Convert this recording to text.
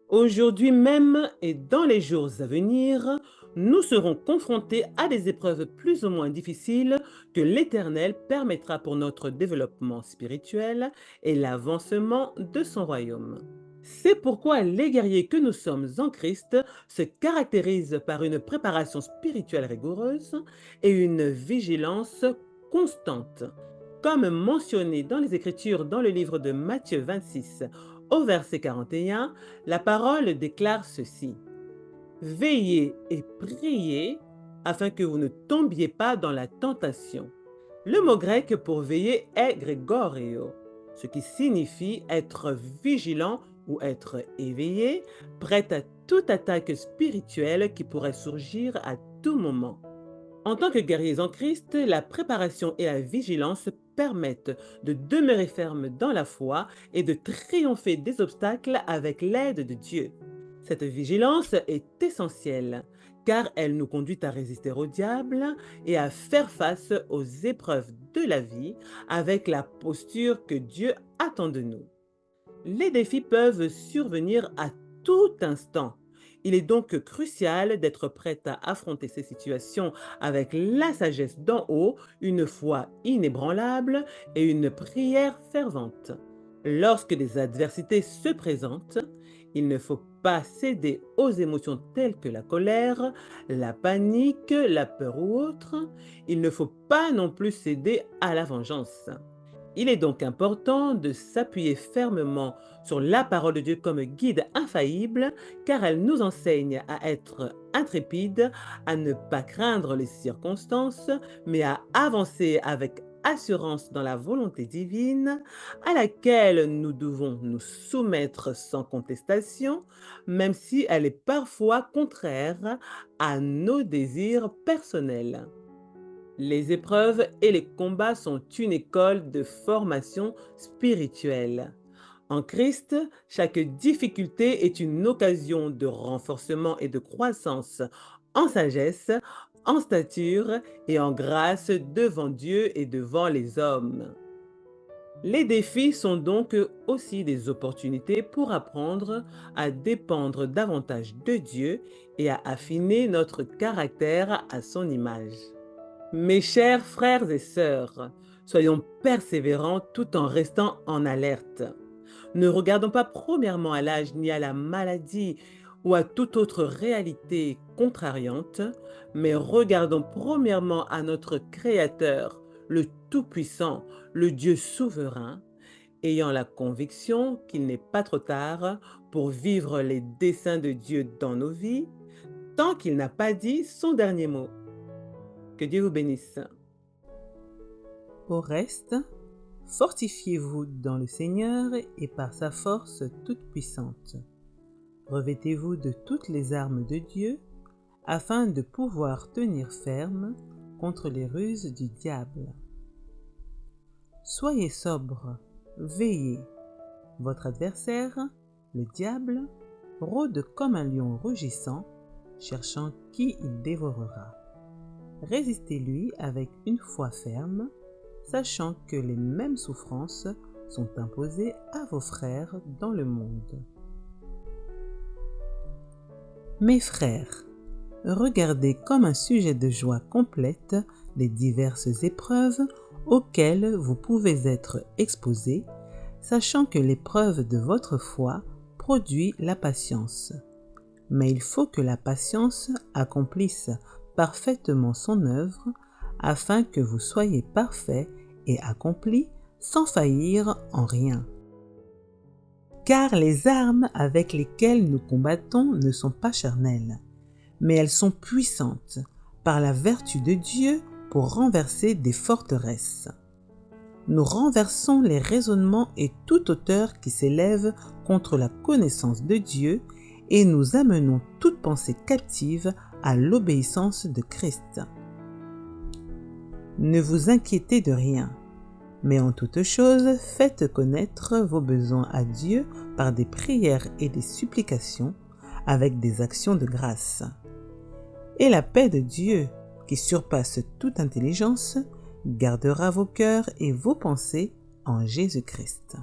Aujourd'hui même et dans les jours à venir, nous serons confrontés à des épreuves plus ou moins difficiles que l'Éternel permettra pour notre développement spirituel et l'avancement de son royaume. C'est pourquoi les guerriers que nous sommes en Christ se caractérisent par une préparation spirituelle rigoureuse et une vigilance constante. Comme mentionné dans les Écritures dans le livre de Matthieu 26 au verset 41, la parole déclare ceci: Veillez et priez afin que vous ne tombiez pas dans la tentation. Le mot grec pour veiller est gregoreo, ce qui signifie être vigilant ou être éveillé, prêt à toute attaque spirituelle qui pourrait surgir à tout moment. En tant que guerriers en Christ, la préparation et la vigilance permettent de demeurer ferme dans la foi et de triompher des obstacles avec l'aide de Dieu. Cette vigilance est essentielle car elle nous conduit à résister au diable et à faire face aux épreuves de la vie avec la posture que Dieu attend de nous. Les défis peuvent survenir à tout instant. Il est donc crucial d'être prêt à affronter ces situations avec la sagesse d'en haut, une foi inébranlable et une prière fervente. Lorsque des adversités se présentent, il ne faut pas céder aux émotions telles que la colère, la panique, la peur ou autre. Il ne faut pas non plus céder à la vengeance. Il est donc important de s'appuyer fermement sur la parole de Dieu comme guide infaillible, car elle nous enseigne à être intrépides, à ne pas craindre les circonstances, mais à avancer avec assurance dans la volonté divine, à laquelle nous devons nous soumettre sans contestation, même si elle est parfois contraire à nos désirs personnels. Les épreuves et les combats sont une école de formation spirituelle. En Christ, chaque difficulté est une occasion de renforcement et de croissance en sagesse, en stature et en grâce devant Dieu et devant les hommes. Les défis sont donc aussi des opportunités pour apprendre à dépendre davantage de Dieu et à affiner notre caractère à son image. Mes chers frères et sœurs, soyons persévérants tout en restant en alerte. Ne regardons pas premièrement à l'âge ni à la maladie ou à toute autre réalité contrariante, mais regardons premièrement à notre Créateur, le Tout-Puissant, le Dieu souverain, ayant la conviction qu'il n'est pas trop tard pour vivre les desseins de Dieu dans nos vies, tant qu'il n'a pas dit son dernier mot. Que Dieu vous bénisse. Au reste, fortifiez-vous dans le Seigneur et par sa force toute puissante. Revêtez-vous de toutes les armes de Dieu, afin de pouvoir tenir ferme contre les ruses du diable. Soyez sobres, veillez. Votre adversaire, le diable, rôde comme un lion rugissant, cherchant qui il dévorera. Résistez-lui avec une foi ferme, sachant que les mêmes souffrances sont imposées à vos frères dans le monde. Mes frères, regardez comme un sujet de joie complète les diverses épreuves auxquelles vous pouvez être exposés, sachant que l'épreuve de votre foi produit la patience. Mais il faut que la patience accomplisse parfaitement son œuvre, afin que vous soyez parfaits et accomplis sans faillir en rien. Car les armes avec lesquelles nous combattons ne sont pas charnelles, mais elles sont puissantes par la vertu de Dieu pour renverser des forteresses. Nous renversons les raisonnements et toute hauteur qui s'élève contre la connaissance de Dieu et nous amenons toute pensée captive à l'obéissance de Christ. Ne vous inquiétez de rien, mais en toute chose, faites connaître vos besoins à Dieu par des prières et des supplications, avec des actions de grâce. Et la paix de Dieu, qui surpasse toute intelligence, gardera vos cœurs et vos pensées en Jésus-Christ.